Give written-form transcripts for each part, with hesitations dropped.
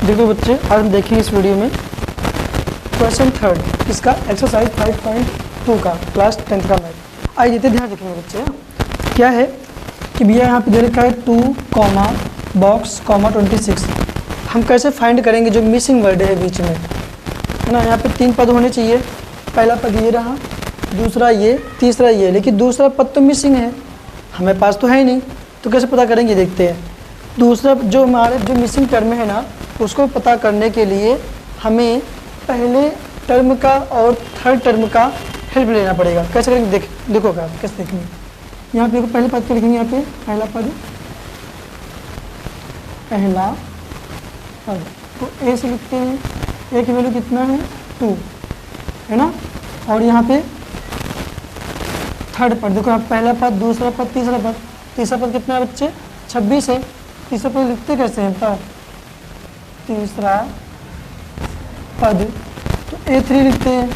देखो बच्चे, आज हम देखेंगे इस वीडियो में क्वेश्चन थर्ड इसका एक्सरसाइज 5.2 का क्लास 10th का मैथ। आइए इतने ध्यान रखेंगे बच्चे। क्या है कि भैया यहाँ पे दे रखा है 2, बॉक्स, 26। हम कैसे फाइंड करेंगे जो मिसिंग वर्ड है बीच में, है ना। यहाँ पे 3 पद होने चाहिए। पहला पद ये रहा, दूसरा ये, तीसरा ये, लेकिन दूसरा पद तो मिसिंग है, हमें पास तो है ही नहीं, तो कैसे पता करेंगे देखते हैं। दूसरा जो हमारे जो मिसिंग टर्म है ना, उसको पता करने के लिए हमें पहले टर्म का और थर्ड टर्म का हेल्प लेना पड़ेगा। कैसे करेंगे देखो क्या कैसे देखेंगे। यहाँ पे देखो पहले पद को लिखेंगे। यहाँ पे पहला पद तो ए से लिखते हैं। ए की वैल्यू कितना है 2, है ना। और यहाँ पे थर्ड पद देखो, पहला पद, दूसरा पद, तीसरा पद। तीसरा पद कितना है बच्चे 26 है। तीसरा पद लिखते कैसे हैं बताओ। तीसरा पद तो A3 लिखते हैं,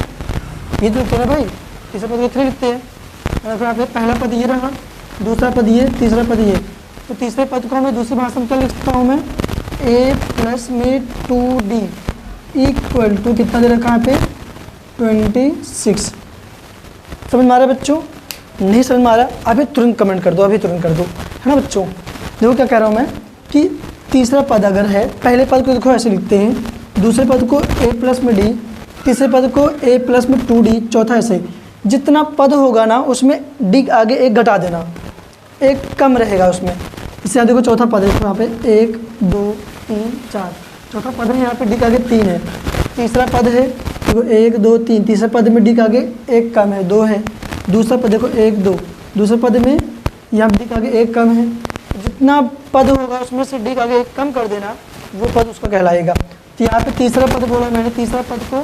ये तो लिखते हैं भाई। तीसरा पद A3 लिखते हैं। और फिर आपके पहला पद ये रहा, दूसरा पद ये, तीसरा पद ये। तो तीसरे पद को मैं दूसरी भाषा में क्या लिखता हूँ मैं, A प्लस में 2D इक्वल टू कितना दे रखा है यहाँ पे 26। समझ में आ रहा है बच्चों? नहीं समझ में आ रहा अभी तुरंत कमेंट कर दो, अभी तुरंत कर दो, है ना बच्चों। देखो क्या कह रहा हूँ मैं कि तीसरा पद अगर है, पहले पद को देखो ऐसे लिखते हैं, दूसरे पद को A प्लस में D, तीसरे पद को A प्लस में 2D, चौथा ऐसे। जितना पद होगा ना उसमें D आगे एक घटा देना, एक कम रहेगा उसमें। इससे यहाँ देखो चौथा पद है, यहाँ पे 1 2 3 4 चौथा पद है, यहाँ पे D के आगे 3 है। तीसरा पद है देखो 1 2 3, तीसरे पद में D के आगे एक कम है, 2 है। दूसरा पद देखो 1 2, दूसरे पद में यहाँ D के आगे एक कम है। जितना पद होगा उसमें से D का आगे एक कम कर देना, वो पद उसका कहलाएगा। तो यहाँ पे तीसरा पद बोला मैंने, तीसरा पद को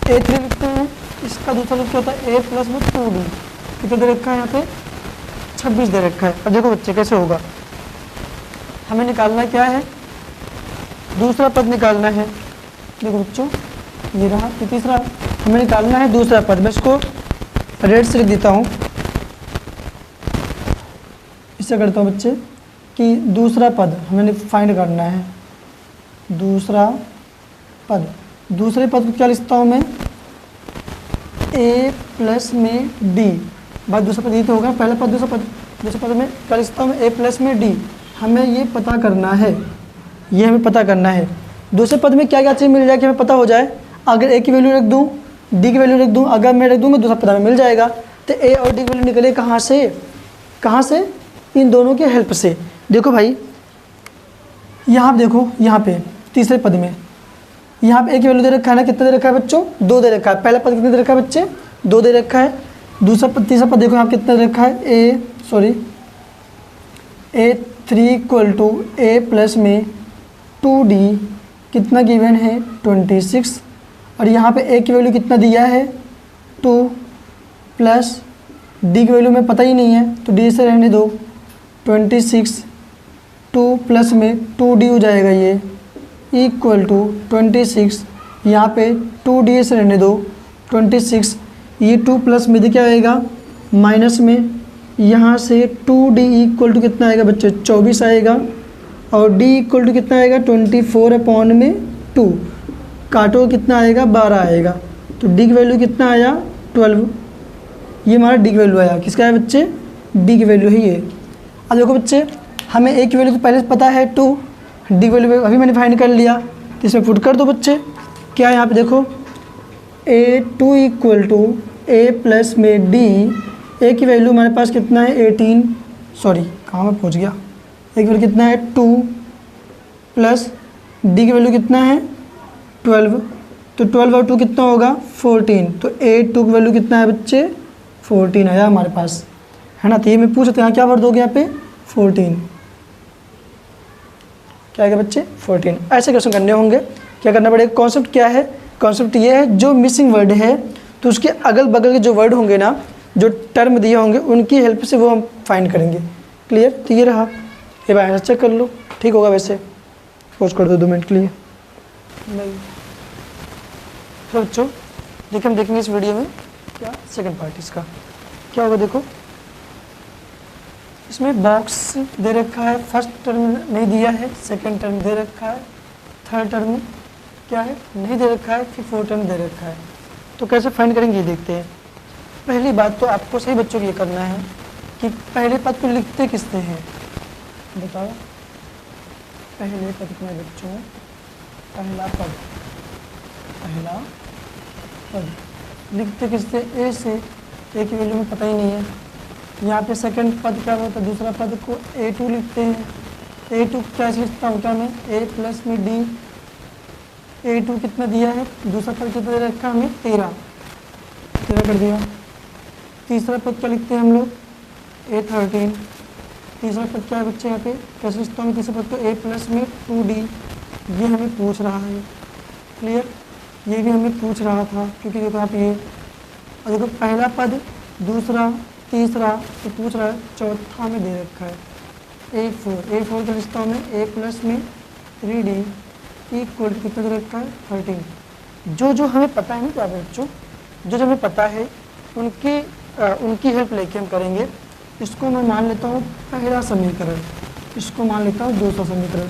A3 लिखते हैं। इसका दूसरा रूप क्या होता है A प्लस में 2D। कितना दे रखा है यहाँ पे 26 दे रखा है। अब देखो बच्चे कैसे होगा, हमें निकालना क्या है, दूसरा पद निकालना है। देखो बच्चों ये रहा, ये तीसरा, हमें निकालना है दूसरा पद। मैं इसको रेड से लिख देता हूँ, इससे करता हूँ बच्चे कि दूसरा पद हमें फाइंड करना है। दूसरा पद, दूसरे पद को क्या लिखता हूँ मैं A प्लस में D। भाई दूसरा पद ये तो होगा, पहला पद दूसरा पद में क्या लिखता हूँ मैं A प्लस में D। हमें ये पता करना है, ये हमें पता करना है दूसरे पद में क्या क्या चीज़ मिल जाए कि हमें पता हो जाए। अगर A की वैल्यू रख दूँ, D की वैल्यू रख दूँ, अगर मैं रख दूँगा दूसरा पद हमें मिल जाएगा। तो A और D की वैल्यू निकले कहाँ से, इन दोनों के हेल्प से। देखो भाई यहाँ देखो, यहाँ पे तीसरे पद में यहाँ पे A की वैल्यू दे रखा है ना, कितना दे रखा है बच्चों 2 दे रखा है। पहला पद कितना दे रखा है बच्चे 2 दे रखा है। दूसरा पद, तीसरा पद देखो यहाँ कितना दे रखा है A3 equal to A plus में 2D कितना गिवन है 26। और यहाँ पे A की वैल्यू कितना दिया है 2 प्लस D की वैल्यू में पता ही नहीं है, तो D से रहने दो 26, 2 प्लस में 2D हो जाएगा ये इक्वल टू 26। यहाँ पे 2D से रहने दो 26, ये 2 प्लस में क्या आएगा माइनस में, यहाँ से 2D इक्वल टू कितना आएगा बच्चे 24 आएगा। और D इक्वल टू कितना आएगा 24/2, काटो कितना आएगा 12 आएगा। तो D की वैल्यू कितना आया 12, ये हमारा D की वैल्यू आया। किसका है बच्चे D की वैल्यू है ये। अब देखो बच्चे हमें A की वैल्यू तो पहले से पता है 2, D की वैल्यू अभी मैंने फाइंड कर लिया, तो इसमें पुट कर दो बच्चे। क्या है यहाँ पे देखो A2 equal to A plus में D। A की वैल्यू हमारे पास कितना है 18, सॉरी कहाँ में पहुँच गया। A की वैल्यू कितना है 2 प्लस D की वैल्यू कितना है 12, तो 12 और 2 कितना होगा 14। तो A2 की वैल्यू कितना है बच्चे 14 आया हमारे पास, है ना। तो ये मैं पूछ सकता हूँ क्या भर दोगे यहाँ पे 14, क्या आएगा बच्चे 14। ऐसे क्वेश्चन करने होंगे। क्या करना पड़ेगा, कॉन्सेप्ट क्या है, कॉन्सेप्ट ये है जो मिसिंग वर्ड है तो उसके अगल बगल के जो वर्ड होंगे ना, जो टर्म दिए होंगे उनकी हेल्प से वो हम फाइंड करेंगे। क्लियर? तो ये रहा, ये बार चेक कर लो, ठीक होगा। वैसे पोज कर दो 2 मिनट के लिए। नहीं तो बच्चों देखिए हम देखेंगे इस वीडियो में क्या सेकंड पार्ट इसका क्या होगा। देखो इसमें बॉक्स दे रखा है, फर्स्ट टर्म नहीं दिया है, सेकंड टर्म दे रखा है, थर्ड टर्म क्या है, नहीं दे रखा है, फिर फोर्थ टर्म दे रखा है। तो कैसे फाइंड करेंगे ये देखते हैं। पहली बात तो आपको सही बच्चों को ये करना है कि पहले पद को लिखते किससे हैं, बताओ। पहले पद में बच्चों पहला पद लिखते किससे, ए से। ए की वैल्यू में पता ही नहीं है। यहाँ पे सेकंड पद क्या होता है, दूसरा पद को A2 लिखते हैं। A2 क्या लिखता हूँ क्या मैं, A प्लस में D। A2 कितना दिया है, दूसरा पद कितना दे रखा हमें 13 कर दिया। तीसरा पद क्या लिखते हैं हम लोग, A13। तीसरा पद क्या है बच्चे, यहाँ पे कैसे लिखता हूँ तीसरा पद को, A प्लस में 2D। ये हमें पूछ रहा है, क्लियर। ये भी हमें पूछ रहा था क्योंकि देखो आप ये, और देखो पहला पद, दूसरा, तीसरा, ये पूछ रहा है, चौथा में दे रखा है A4 का लिखता हूँ मैं A प्लस में 3D इक्वल कितना दे रखा है 13। जो हमें पता है ना क्या बच्चों, जो हमें पता है उनकी हेल्प लेके हम करेंगे। इसको मैं मान लेता हूँ पहला समीकरण, इसको मान लेता हूँ दूसरा समीकरण।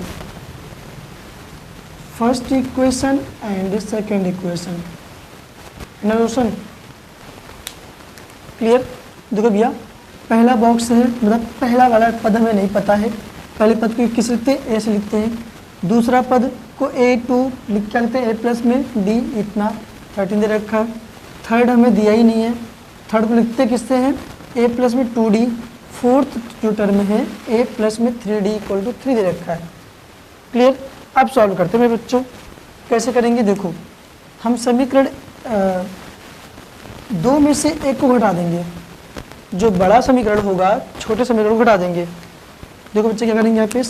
First equation and second equation, notion clear. देखो भैया पहला बॉक्स है, मतलब पहला वाला पद हमें नहीं पता है। पहले पद को किस लिखते हैं, ए से लिखते हैं। दूसरा पद को A2 लिख क्या लिखते हैं, A प्लस में D, इतना 13 दे रखा है। थर्ड हमें दिया ही नहीं है, थर्ड को लिखते किससे हैं, A प्लस में 2D। फोर्थ जो टर्म है A प्लस में 3D इक्वल टू 3 दे रखा है, क्लियर। अब सॉल्व करते हैं बच्चों, कैसे करेंगे देखो। हम समीकरण 2 में से एक को घटा देंगे, जो बड़ा समीकरण होगा छोटे समीकरण को घटा देंगे। देखो बच्चे क्या करेंगे, यहाँ पे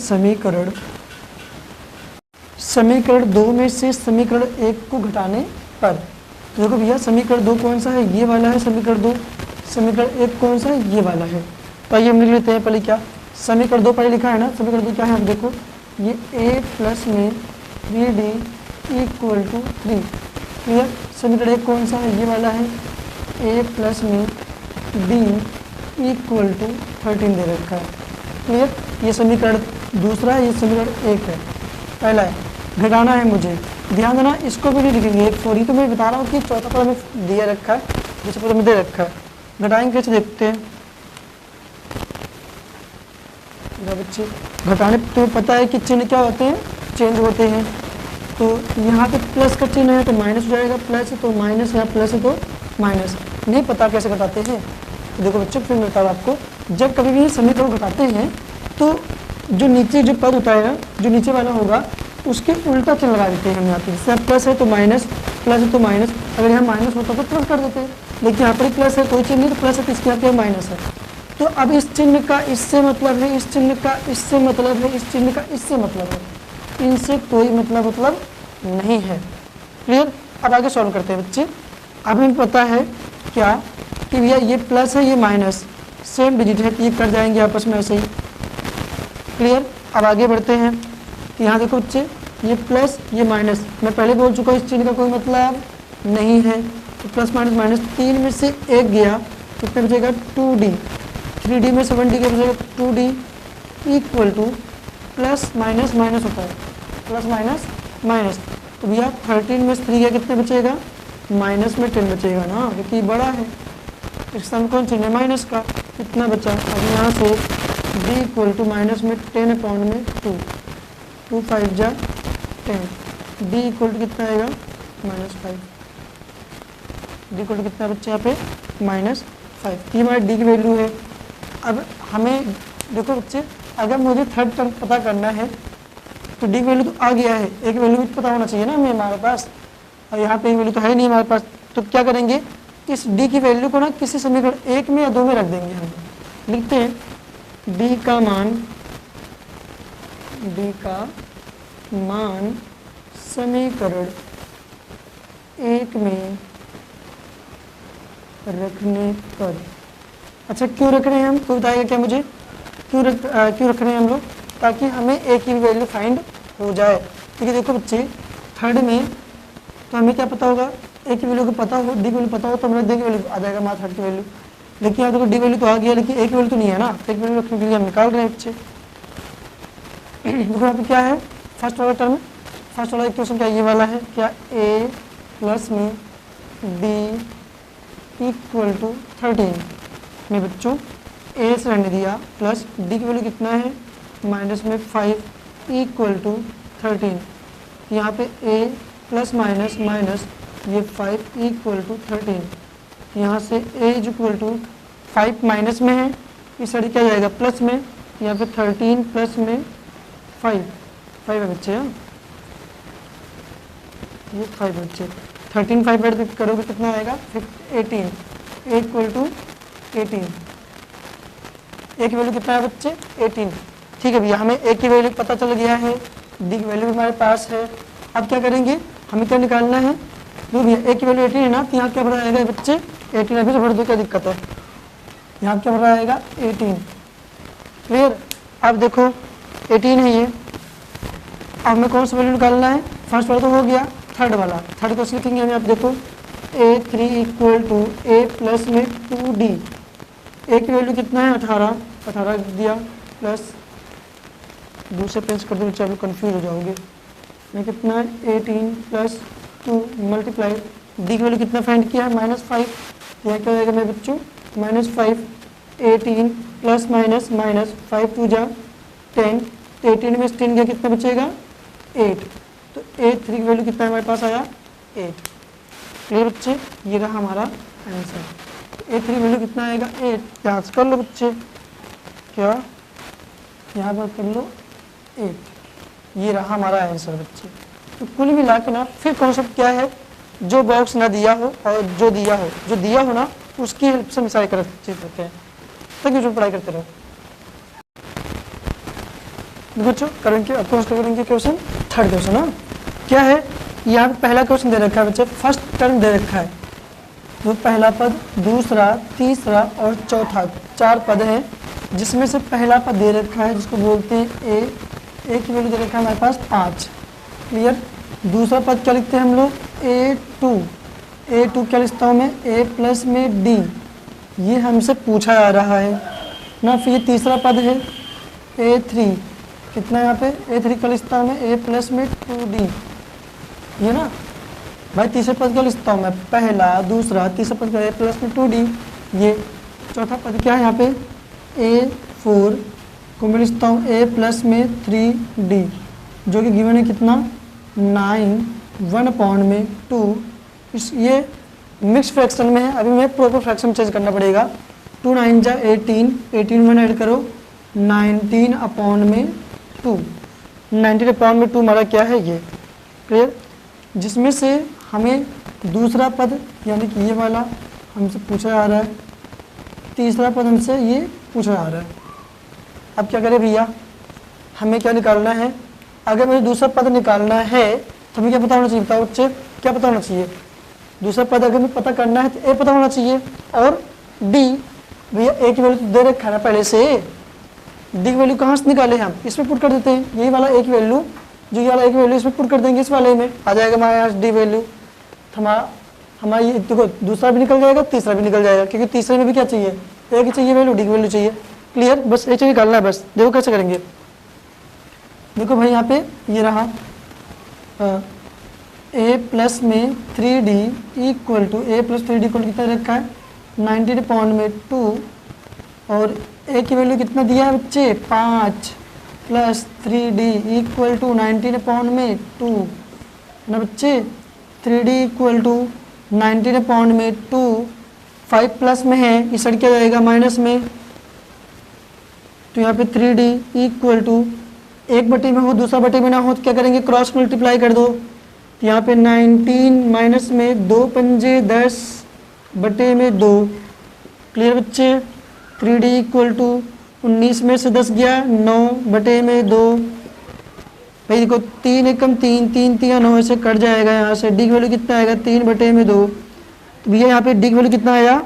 समीकरण 2 में से समीकरण 1 को घटाने पर, देखो भैया समीकरण 2 कौन सा है, ये वाला है समीकरण 2। समीकरण 1 कौन सा है, ये वाला है। तो आइए हम लिख लेते हैं पहले क्या, समीकरण 2 पहले लिखा है ना, समीकरण 2 क्या है, आप देखो ये A प्लस में 3D इक्वल टू 3, क्लियर। समीकरण 1 कौन सा है, ये वाला है, A प्लस में D इक्वल टू 13 दे रखा है, क्लियर। ये समीकरण दूसरा है, ये समीकरण 1 है, पहला है। घटाना है मुझे, ध्यान देना इसको भी नहीं लिखेंगे, एक फोरी तो मैं बता रहा हूँ कि चौथा पद हमें दिया रखा है, दूसरा पद हमें दे रखा है। घटाएंगे कैसे देखते हैं बच्चे। घटाने तुम्हें पता है कि चिन्ह क्या होते हैं, चेंज होते हैं। तो यहाँ पे प्लस का चिन्ह है तो माइनस हो जाएगा, प्लस है तो माइनस, यहाँ प्लस है तो माइनस। नहीं पता कैसे घटाते हैं, तो देखो बच्चों फिर मैं बताऊँ आपको। जब कभी भी समीकरण घटाते हैं तो जो नीचे जो पद होता है, जो नीचे वाला होगा उसके उल्टा चिन्ह लगा देते हैं हम यहाँ पे। जैसे प्लस है तो माइनस, प्लस है तो माइनस। अगर यहाँ माइनस होता तो प्लस कर देते हैं, लेकिन यहाँ पर प्लस है, कोई चिन्ह नहीं तो प्लस है, तो इसके यहाँ पे माइनस है। तो अब इस चिन्ह का इससे मतलब है, इस चिन्ह का इससे मतलब है, इस चिन्ह का इससे मतलब है, इनसे कोई मतलब नहीं है, क्लियर। अब आगे सॉल्व करते हैं बच्चे। अब हमें पता है क्या कि भैया ये प्लस है, ये माइनस सेम डिजिट है, ये कट जाएंगे आपस में ऐसे ही, क्लियर। अब आगे बढ़ते हैं, यहाँ देखो बच्चे ये प्लस ये माइनस, मैं पहले बोल चुका हूँ इस चिन्ह का कोई मतलब नहीं है। तो प्लस माइनस माइनस, 3 में से 1 गया, कितना बचेगा 2D। 3D में 7D का बचेगा 2D equal two plus minus minus होता है, प्लस माइनस माइनस। तो भैया 13 में 3 गया, कितना बचेगा, माइनस में 10 बचेगा ना, क्योंकि बड़ा है। इसका हम कौन चिन्ह है, माइनस का, कितना बचा। अब यहाँ से D इक्वल टू माइनस में 10 अपॉन में 2, 2 5 जा 10। D इक्वल टू कितना आएगा, -5। D इक्वल टू कितना बच्चे यहाँ पे, -5। ये हमारे D की वैल्यू है। अब हमें देखो बच्चे, अगर मुझे थर्ड टर्म पता करना है तो D की वैल्यू तो आ गया है, एक वैल्यू भी पता होना चाहिए ना हमें हमारे पास, और यहाँ पे एक वैल्यू तो है नहीं हमारे पास। तो क्या करेंगे, इस D की वैल्यू को ना किसी समीकरण 1 में या 2 में रख देंगे। हम लिखते हैं D का मान समीकरण 1 में रखने पर। अच्छा क्यों रख रहे हैं हम, कोई बताएगा क्या मुझे, क्यों रख रहे हैं हम लोग, ताकि हमें A की वैल्यू फाइंड हो जाए। क्योंकि देखो बच्चे थर्ड में तो हमें क्या पता होगा, A की वैल्यू को पता हो, D की वैल्यू पता हो तो हमें D की वैल्यू आ जाएगा, मात्र थर्ड की वैल्यू। लेकिन यहाँ देखो D वैल्यू तो आ गया, लेकिन A की वैल्यू तो नहीं है ना, A की वैल्यू रखने के लिए हम निकाल रहे हैं बच्चे। देखो यहाँ पे क्या है, फर्स्ट वाला टर्म, फर्स्ट वाला इक्वेशन क्या ये वाला है, क्या a प्लस में b इक्वल टू 13 में बच्चों a से रहने दिया प्लस d की वैल्यू कितना है माइनस में 5 इक्वल टू 13, यहाँ पे a प्लस माइनस माइनस ये 5 इक्वल टू 13, यहाँ से a is equal to 5 minus में है, इस साइड क्या जाएगा प्लस में, यहाँ पे 13 प्लस में 5 है बच्चे, ये 5 बच्चे 13 5 ऐड करोगे कितना आएगा 18 इक्वल टू 18, ए की वैल्यू कितना है बच्चे 18। ठीक है भैया, हमें ए की वैल्यू पता चल गया है, डी की वैल्यू भी हमारे पास है। अब क्या करेंगे, हमें क्या निकालना है, जो भैया ए की वैल्यू 18 है ना, तो यहाँ क्या भरा आएगा बच्चे 18, अभी से भर दो क्या दिक्कत है, यहाँ क्या भरा आएगा 18। क्लियर, अब देखो 18 है ये, अब हमें कौन सा वैल्यू निकालना है, फर्स्ट वाला तो हो गया, थर्ड वाला, थर्ड को लिखेंगे हमें। आप देखो a3 equal to a plus में 2d, a की वैल्यू कितना है 18 दिया प्लस दूसरे पेंस कर दो, आप कंफ्यूज हो जाओगे, मैं कितना है 18 प्लस 2 मल्टीप्लाई d की वैल्यू कितना फाइंड किया है -5, यह क्या होगा मेरे बच्चों -5, 18 प्लस माइनस माइनस 5 2 जा 10, तो 18 में 10 गया कितना बचेगा 8, तो a3 की वैल्यू कितना हमारे पास आया 8। क्लियर बच्चे, ये रहा हमारा आंसर, a3 वैल्यू कितना आएगा 8, यहाँ से कर लो बच्चे, क्या यहाँ पर कर लो 8, ये रहा हमारा आंसर बच्चे। तो कुल मिला के ना फिर कॉन्सेप्ट क्या है, जो बॉक्स ना दिया हो और जो दिया हो ना उसकी हेल्प से मिसाइल करते हैं, तक जो पढ़ाई करते रहो। बच्चों करेंगे अब करेंगे क्वेश्चन, थर्ड क्वेश्चन है क्या है, यहाँ पे पहला क्वेश्चन दे रखा है बच्चे, फर्स्ट टर्म दे रखा है, जो पहला पद, दूसरा, तीसरा और चौथा 4 पद हैं, जिसमें से पहला पद दे रखा है जिसको बोलते हैं ए की वैल्यू दे रखा है हमारे पास 5। क्लियर, दूसरा पद क्या लिखते हैं हम लोग a2 क्या लिखता हूँ मैं a प्लस में d, ये हमसे पूछा जा रहा है ना। फिर ये तीसरा पद है a3, कितना यहाँ पे a3 का लिखता हूँ मैं a प्लस में 2d, ये ना भाई तीसरे पद का लिखता हूँ मैं पहला, दूसरा, तीसरा पद का a प्लस में 2d, ये चौथा पद क्या है यहाँ पे a4 को मैं लिखता हूँ a प्लस में 3d, जो कि गिवन है कितना 9 1/2। इस ये मिक्स फ्रैक्शन में है, अभी मैं प्रॉपर फ्रैक्शन चेंज करना पड़ेगा। 2 9 जा 18, 18 में ऐड करो 19/2, 19/2 हमारा क्या है ये। क्लियर, जिसमें से हमें दूसरा पद यानी कि ये वाला हमसे पूछा जा रहा है, तीसरा पद हमसे ये पूछा जा रहा है। अब क्या करें भैया, हमें क्या निकालना है, अगर मुझे दूसरा पद निकालना है तो हमें क्या पता होना चाहिए, बताओ बच्चे क्या पता होना चाहिए, दूसरा पद अगर मुझे पता करना है तो ए पता होना चाहिए, और डी, भैया ए की वैल्यू तो दे रखा है ना पहले से, डी की वैल्यू कहाँ से निकाले हम, इसमें पुट कर देते हैं, यही वाला ए की वैल्यू, जो ये वाला ए की वैल्यू इसमें पुट कर देंगे, इस वाले में आ जाएगा हमारे यहाँ डी वैल्यू, हमारा ये देखो दूसरा भी निकल जाएगा, तीसरा भी निकल जाएगा, क्योंकि तीसरे में भी क्या चाहिए ए की चाहिए वैल्यू, डी की वैल्यू चाहिए। क्लियर, बस ए चाहिए निकालना है बस। देखो कैसे करेंगे, देखो भाई यहाँ पे ये रहा a प्लस में 3d equal to a plus 3d equal कितना रखा है 19/2, और a की वैल्यू कितना दिया है बच्चे 5 प्लस 3d इक्वल टू 19/2 ना बच्चे, 3d इक्वल टू 19/2, 5 प्लस में है, इस साइड क्या जाएगा माइनस में, तो यहाँ पे 3d इक्वल टू 1 बटे में हो दूसरा बटे में ना हो तो क्या करेंगे क्रॉस मल्टीप्लाई कर दो, तो यहाँ पे 19 माइनस में 2 पंजे 10 बटे में 2। क्लियर बच्चे, 3d इक्वल टू 19 में से 10 गया 9 बटे में 2, भाई देखो 3 एकम 3 3 3 9 से कट जाएगा, यहाँ से डी की वैल्यू कितना आएगा 3 बटे में 2, तो भैया यहाँ पे डी की वैल्यू कितना आया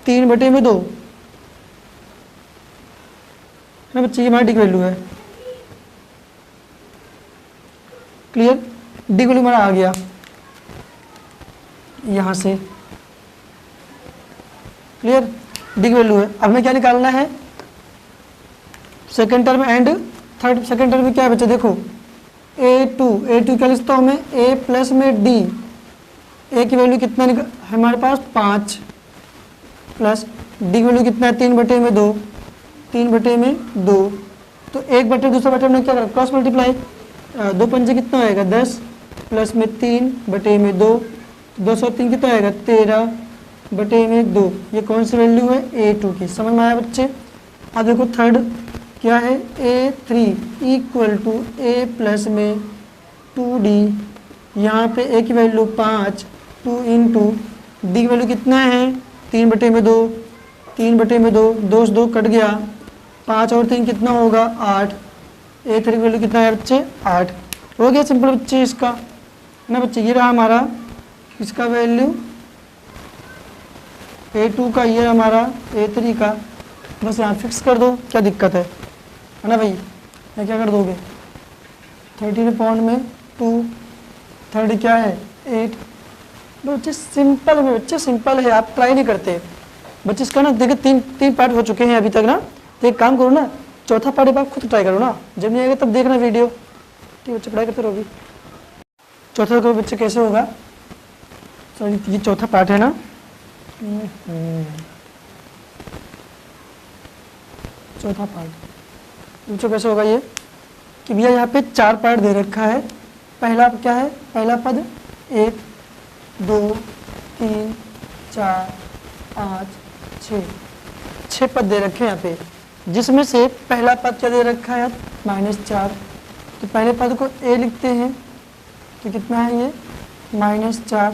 3 बटे में 2 ना बच्चे, ये हमारी डी की वैल्यू है। क्लियर, डी की वैल्यू हमारा आ गया यहाँ से। क्लियर, डी की वैल्यू है। अब हमें क्या निकालना है, second term and third, second term में क्या है बच्चे देखो A2 क्या लिखता हूँ मैं, A प्लस में D, A की वैल्यू कितना है हमारे पास 5 प्लस D की वैल्यू कितना है 3/2, 3/2, तो एक बटे दूसरा बटे में क्या करें क्रॉस मल्टीप्लाई, 2 पंजे कितना होएगा 10 प्लस में 3/2, 203 कितना होएगा 13/2, ये कौन सी वैल्यू है A2 की, समझ में आया बच्चे। अब देखो थर्ड क्या है A3 equal to A plus में 2D, यहाँ पे A की वैल्यू 5, 2 इंटू D की वैल्यू कितना है 3/2, 3/2, 2 से 2 कट गया, 5 और 3 कितना होगा 8, A3 की वैल्यू कितना है बच्चे 8, हो गया सिंपल बच्चे इसका ना बच्चे। ये रहा हमारा इसका वैल्यू A2 का, ये हमारा A3 का, बस यहाँ फिक्स कर दो, क्या दिक्कत है ना भाई, ये क्या कर दोगे 13/2, थर्ड क्या है 8, बच्चे सिंपल है, बच्चे सिंपल है, आप ट्राई नहीं करते बच्चे इसका ना। देखिए तीन पार्ट हो चुके हैं अभी तक ना, तो एक काम करो ना, चौथा पार्ट आप खुद ट्राई करो ना, जब नहीं आएगा तब देखना वीडियो, ठीक है बच्चे पढ़ाई करते रहोगे। चौथा करो बच्चे कैसे होगा, सॉरी ये चौथा पार्ट है ना, चौथा पार्ट बच्चों कैसे होगा ये कि भैया यहाँ पे 4 पार्ट दे रखा है, पहला क्या है, पहला पद 1 2 3 4 5 6 पद दे रखे हैं यहाँ पे, जिसमें से पहला पद क्या दे रखा है -4, तो पहले पद को A लिखते हैं, तो कितना है ये -4,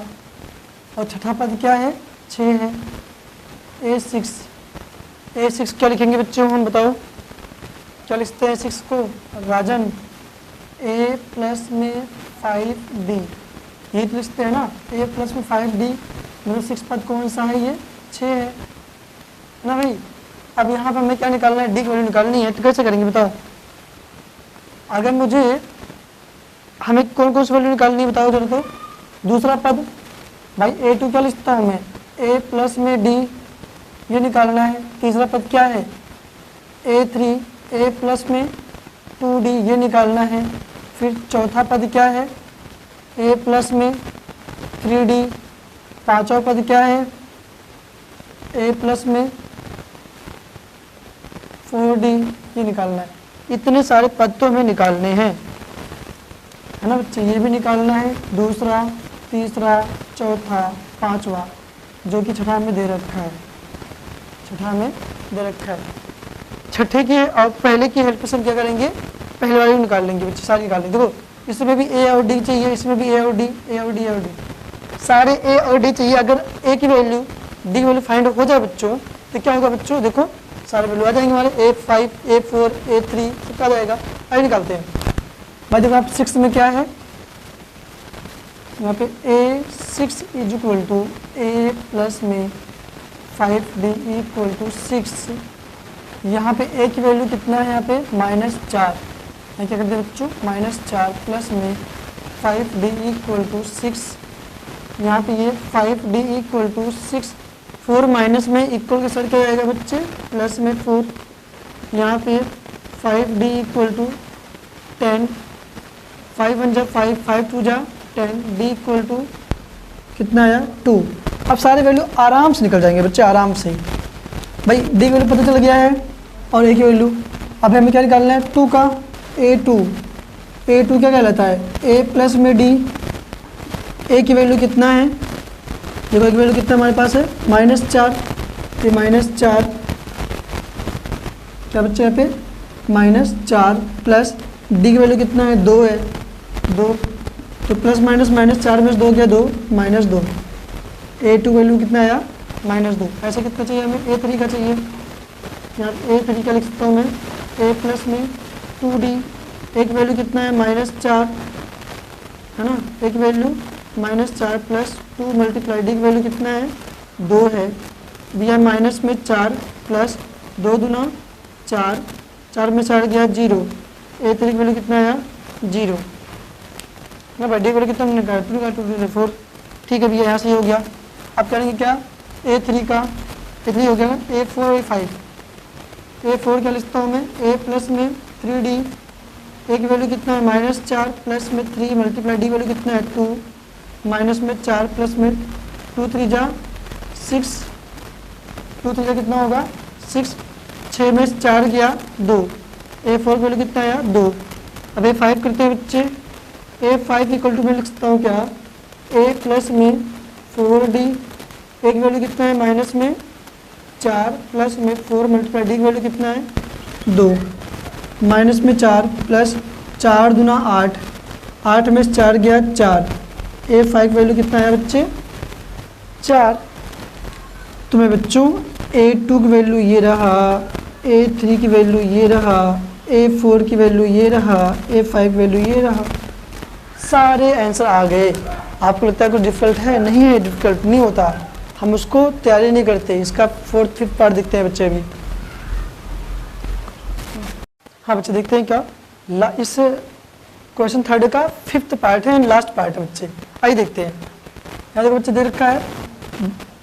और छठा पद क्या है 6 है, A6 क्या लिखेंगे बच्चों हम बताओ, क्या लिखते हैं 6 को राजन, A प्लस में 5D, यही तो लिखते हैं ना, A प्लस में 5D, मतलब 6 पद कौन सा है ये 6 है ना भाई। अब यहाँ पर हमें क्या निकालना है, D की वैल्यू निकालनी है, तो कैसे करेंगे बताओ, अगर मुझे हमें कौन कौन सी वैल्यू निकालनी है बताओ जरा, तो दूसरा पद भाई A2 क्या लिखता हूँ मैं, A प्लस में D, ये निकालना है, तीसरा पद क्या है A3 A प्लस में 2D, ये निकालना है, फिर चौथा पद क्या है A प्लस में 3D, पांचवा पद क्या है A प्लस में 4D, ये निकालना है। इतने सारे पद तो हमें निकालने हैं है ना बच्चे, ये भी निकालना है, दूसरा तीसरा चौथा पांचवा, जो कि छठा में दे रखा है, छठा में दे रखा है। छठे की और पहले की हेल्प से हम क्या करेंगे, पहले वाली निकाल लेंगे बच्चे, सारी निकाल लेंगे। देखो इसमें भी A और D चाहिए, इसमें भी A और D, A और D, A और D, सारे A और D चाहिए। अगर A की वैल्यू D की वैल्यू फाइंड हो जाए बच्चों, तो क्या होगा बच्चों, देखो सारे वैल्यू आ जाएंगे हमारे, A5 A4 A3 सब क्या आ जाएगा, आगे निकालते हैं भाई। देखो आप 6 में क्या है, यहाँ पे A6 is equal to A plus में 5D इक्वल टू 6, यहाँ पे A की वैल्यू कितना है, यहाँ पे -4, क्या करते हैं बच्चों -4 प्लस में 5D इक्वल टू 6, यहाँ पे ये 5D इक्वल टू 6, 4 माइनस में इक्वल के साथ क्या आएगा बच्चे प्लस में 4, यहाँ पे 5D इक्वल टू 10, 5 1 जा 5, 5 2 जा 10, D इक्वल टू कितना आया 2। अब सारे वैल्यू आराम से निकल जाएंगे बच्चे, आराम से भाई। D की वैल्यू पता चल गया है और A की वैल्यू, अब हमें क्या निकालना है 2 का, A2 क्या कहलाता है A प्लस में D, A की वैल्यू कितना है, देखो A की वैल्यू कितना हमारे पास है -4, ये -4 क्या बच्चे यहाँ पे -4 प्लस D की वैल्यू कितना है 2 है, 2, तो प्लस माइनस -4 में 2 गया 2 -2, A2 वैल्यू कितना आया -2। ऐसा कितना चाहिए हमें, A3 का चाहिए, यहाँ A3 का लिख सकता हूँ मैं, A प्लस में 2D, एक वैल्यू कितना है -4 है ना, एक वैल्यू -4 प्लस 2 मल्टीप्लाई D की वैल्यू कितना है 2 है, दिया माइनस में 4 प्लस 2 दूना 4, 4 में 4 गया 0, A3 की वैल्यू कितना आया 0 ना भाई। D की वैल्यू कितना निकाला 2 4, ठीक है भैया यहाँ से हो गया। अब करेंगे क्या A3 का, A3 हो गया A4 A5, A4 क्या लिखता हूँ मैं A प्लस में 3D, ए की वैल्यू कितना है -4 प्लस में 3 मल्टीप्लाई डी वैल्यू कितना है 2 माइनस में 4 प्लस में 2 3 जा 6 2 3 जा कितना होगा 6 6 में 4 गया 2 A4 वैल्यू कितना आया 2। अब A5 करते हैं बच्चे A5 इक्वल टू मैं लिख सकता हूँ क्या A प्लस में 4D ए की वैल्यू कितना है माइनस में 4 प्लस में 4 मल्टीप्लाई डी की वैल्यू कितना है 2 माइनस में 4 प्लस 4 दूना 8 8 में 4 गया 4 A5 वैल्यू कितना है बच्चे 4। तो मैं बच्चों A2 की वैल्यू ये रहा A3 की वैल्यू ये रहा A4 की वैल्यू ये रहा A5 वैल्यू ये रहा। सारे आंसर आ गए। आपको लगता है कुछ डिफिकल्ट है? नहीं है, डिफिकल्ट नहीं होता, हम उसको तैयारी नहीं करते। इसका 4th 5th पार्ट देखते हैं बच्चे अभी। हाँ बच्चे देखते हैं क्या इस क्वेश्चन 3rd का 5th पार्ट है, लास्ट पार्ट है बच्चे। आइए देखते हैं। यहाँ देखो बच्चे दे रखा है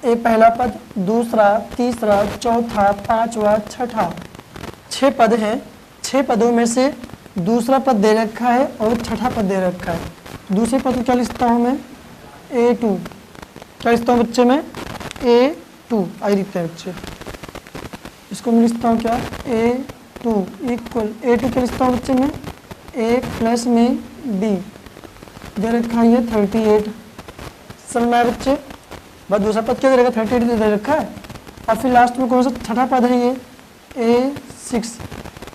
ए पहला पद, दूसरा, तीसरा, चौथा, पांचवा, छठा, 6 पद हैं। 6 पदों में से दूसरा पद दे रखा है और छठा पद दे रखा है। दूसरे पद को क्या लिखता हूँ मैं A2, क्या लिखता हूँ बच्चे मैं A2। आई लिखते हैं बच्चे, इसको मैं लिखता हूँ क्या A2 इक्वल A2 क्या लिखता हूँ बच्चे मैं A प्लस में B दे रखा है 38। समझ में आया बच्चे? बस दूसरा पद क्या दे रखा 38 दे रखा है। और फिर लास्ट में कौन सा छठा पद है ये A6।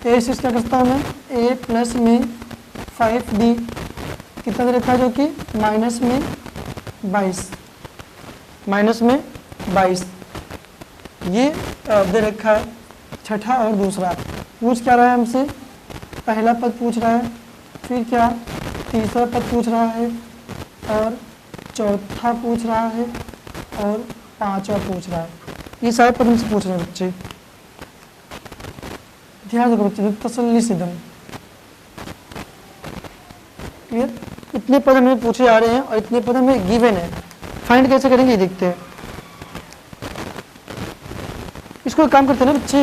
A6 क्या करता हूँ मैं A प्लस में 5D कितना दे रखा है जो कि माइनस में 22 ये दे रखा है छठा और दूसरा। पूछ क्या रहा है हमसे? पहला पद पूछ रहा है, फिर क्या तीसरा पद पूछ रहा है और चौथा पूछ रहा है और पांचवा पूछ रहा है। ये सारे पद हमसे पूछ रहे हैं बच्चे। ध्यान रखो बच्चे, तसल्ली से दम। क्लियर? इतने पद हमें पूछे जा रहे हैं और इतने पद हमें गिवन है। फाइंड कैसे करेंगे ये देखते हैं। इसको एक काम करते हैं ना बच्चे,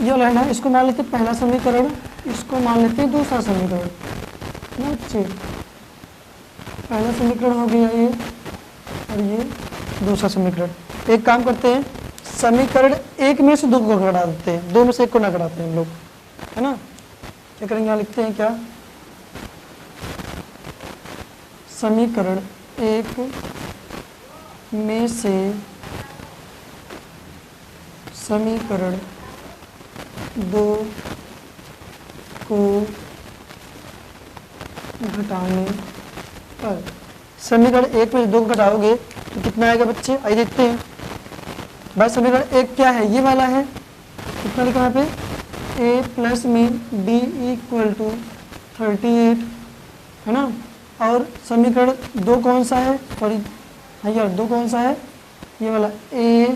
ये वाला है ना, इसको मान लेते हैं पहला समीकरण, इसको मान लेते हैं दूसरा समीकरण ना बच्चे। पहला समीकरण हो गया ये और ये दूसरा समीकरण। एक काम करते हैं, समीकरण एक में से दो को घटा देते हैं, दो में से एक को ना घटाते हैं हम लोग, है ना। क्या करेंगे, यहाँ लिखते हैं क्या समीकरण एक में से समीकरण दो को घटाने पर, समीकरण एक में से दो को घटाओगे तो कितना आएगा बच्चे? आइए देखते हैं। भाई समीकरण एक क्या है, ये वाला है। कितना लिखा यहाँ पे a प्लस में b इक्वल टू 38, है ना। और समीकरण दो कौन सा है, सॉरी हाँ यार दो कौन सा है, ये वाला a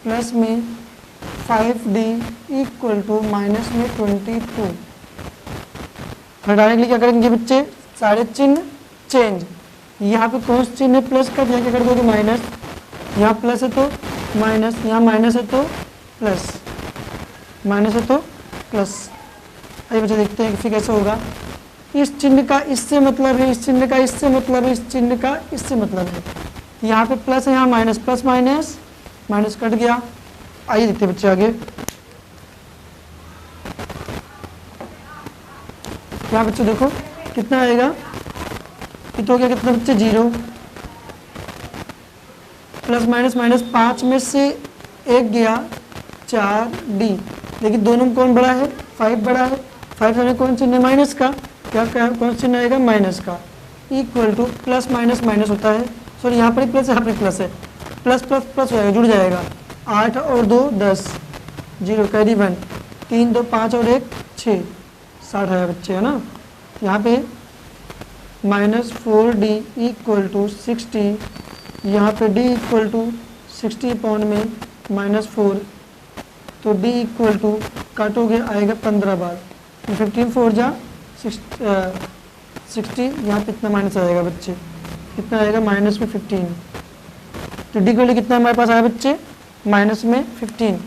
प्लस में 5d इक्वल टू माइनस में 22। घटाने के लिए क्या करेंगे बच्चे, सारे चिन्ह चेंज। यहाँ पे कौन सा चिन्ह है प्लस का, यहाँ क्या कर दोगे माइनस, यहाँ प्लस है तो माइनस, यहाँ माइनस है तो प्लस, माइनस है तो प्लस। आइए बच्चे देखते हैं फिर कैसे होगा। इस चिन्ह का इससे मतलब है, इस चिन्ह का इससे मतलब है, इस चिन्ह का इससे मतलब है। यहाँ पे प्लस है, यहाँ minus, plus minus minus cut गया। आइए देखते हैं बच्चे आगे। यहाँ बच्चे देखो कितना आएगा, कितना हो गया, कितना बच्चे 0, प्लस माइनस माइनस 5 में से एक गया 4d, लेकिन दोनों में कौन बड़ा है, 5 बड़ा है। 5 में कौन चिन्ह है माइनस का, क्या कौन चिन्ह आएगा माइनस का, equal two plus minus minus होता है, सॉरी यहाँ पर प्लस, यहाँ पर प्लस है, प्लस प्लस प्लस हो जाएगा, जुड़ जाएगा। 8 और 2 10, 0 कैरी 1, 3 2 5 और 1 6, 60 है बच्चे, है ना। यहाँ पे -4d इक्वल टू 60, यहाँ पे d इक्वल टू 60 पॉइंट में -4, तो d इक्वल टू काटोगे आएगा 15 बार, 15 4 जा 60, यहाँ पे इतना माइनस आ जाएगा बच्चे, कितना आएगा माइनस में 15। तो डी वैल्यू कितना हमारे पास आया बच्चे, माइनस में 15।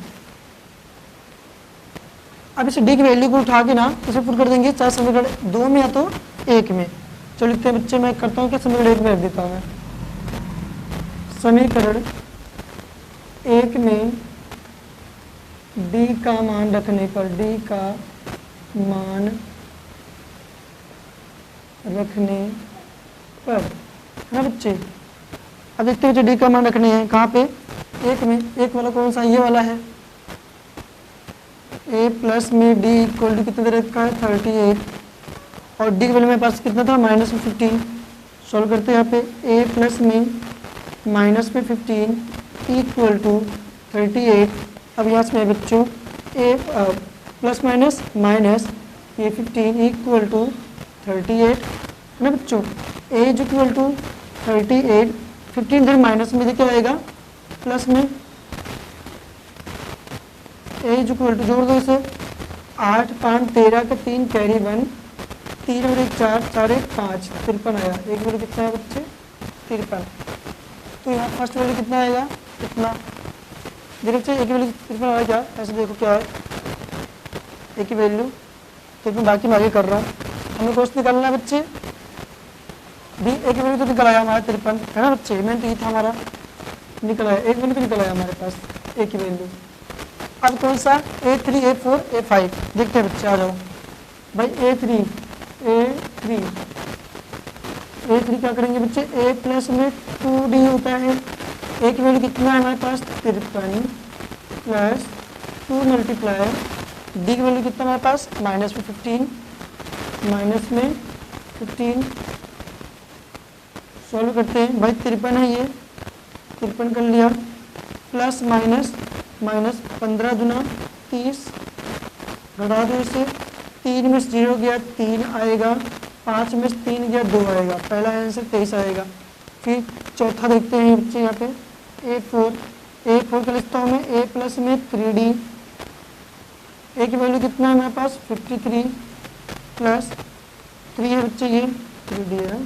अब इसे डी की वैल्यू को उठा के ना इसे पुट कर देंगे चाहे समीकरण 2 में या तो 1 में। चलो लिखते हैं बच्चे, मैं करता हूँ क्या, समीकरण 1 में रख देता हूँ मैं। समीकरण 1 में डी का मान रखने पर, डी का मान रखने पर, है ना बच्चे। अब देखते हैं बच्चे डी का मान रखने हैं कहाँ पे, 1 में। 1 वाला कौन सा, ये वाला है। a प्लस में डी इक्वल टू कितने दे रखा है, 38, और डी की वैल्यू मेरे पास कितना था, -15। सॉल्व करते हैं यहाँ पे, a प्लस में -15 इक्वल टू 38। अब यहाँ से बच्चों a प्लस माइनस माइनस ये 15 इक्वल टू 38, है ना बच्चों। a इज इक्वल टू 38, 15 इधर माइनस में क्या आएगा, प्लस में। a इज इक्वल टू, जोड़ दो इसे, 8 5 13 का 3 कैरी 1, 3 और 1 4, 4 1 5, 53 आया। एक वैल्यू कितना है बच्चे, 53। तो यहाँ फर्स्ट वैल्यू कितना आएगा, कितना देखो बच्चे, एक वैल्यू 53 आया क्या, ऐसे देखो क्या है एक ही वैल्यू। तो मैं बाकी मैं आगे कर रहा हूँ, हमें क्वेश्चन निकालना है बच्चे। भी एक वैल्यू तो निकल आया हमारा 53, है ना बच्चे। मैंने तो ये था हमारा, निकल आया एक वैल्यू तो निकल आया हमारे पास, एक ही वैल्यू। अब कौन सा, A3 A4 A5 देखते हैं बच्चे, आ जाओ भाई। A3 क्या करेंगे बच्चे, a प्लस में 2d होता है। a की वैल्यू कितना है हमारे पास, 53 प्लस 2 मल्टीप्लाई d की वैल्यू कितना हमारे पास, -15, -15। सॉल्व करते हैं भाई, 53 है ये, 53 कर लिया, प्लस माइनस 15 दूना 30, घटा दो इसे, 3 में 0 गया 3 आएगा, 5 में 3 गया 2 आएगा। पहला आंसर 23 आएगा। फिर चौथा देखते हैं बच्चे यहाँ पे, A4 का लिखता हूँ मैं, a प्लस में 3d, a की वैल्यू कितना है हमारे पास, 53 प्लस 3 है बच्चे, ये 3d है,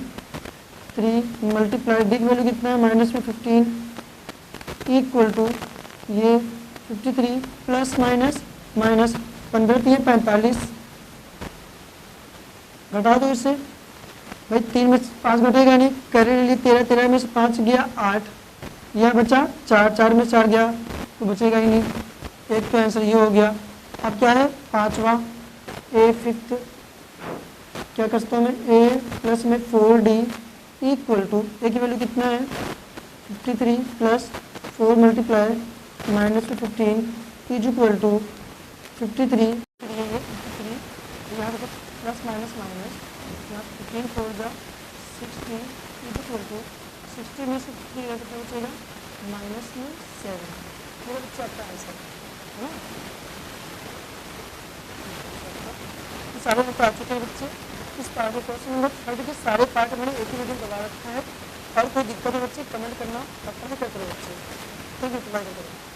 3 मल्टीप्लाई d की वैल्यू कितना है, -15 इक्वल टू ये 53 प्लस माइनस 15 3 45, घटा दो इसे भाई, 3 में 5 घटेगा नहीं, कैरी ले ली 13, 13 में से 5 गया 8, यह बचा 4, 4 में 4 गया तो बचेगा ही नहीं, एक तो आंसर ये हो गया। अब क्या है, पांचवा A5 क्या कर सकता हूँ मैं, a प्लस में 4d इक्वल टू, a की वैल्यू कितना है 53 plus 4 multiply -15 is equal to 53, यहाँ देखो प्लस माइनस यहाँ 15 4 जा 60 इज इक्वल टू 60 में से 3 कितना बचेगा -7। मेरा बच्चा आपका आंसर है ना। सारे नंबर आ चुके हैं बच्चे। इस पार्ट के क्वेश्चन नंबर 30 के सारे पार्ट मैंने एक ही वीडियो में दबा रखा है। और कोई दिक्कत है बच्चे कमेंट करना, अपना करते रहो बच्चे। ठीक है, बाय बाय।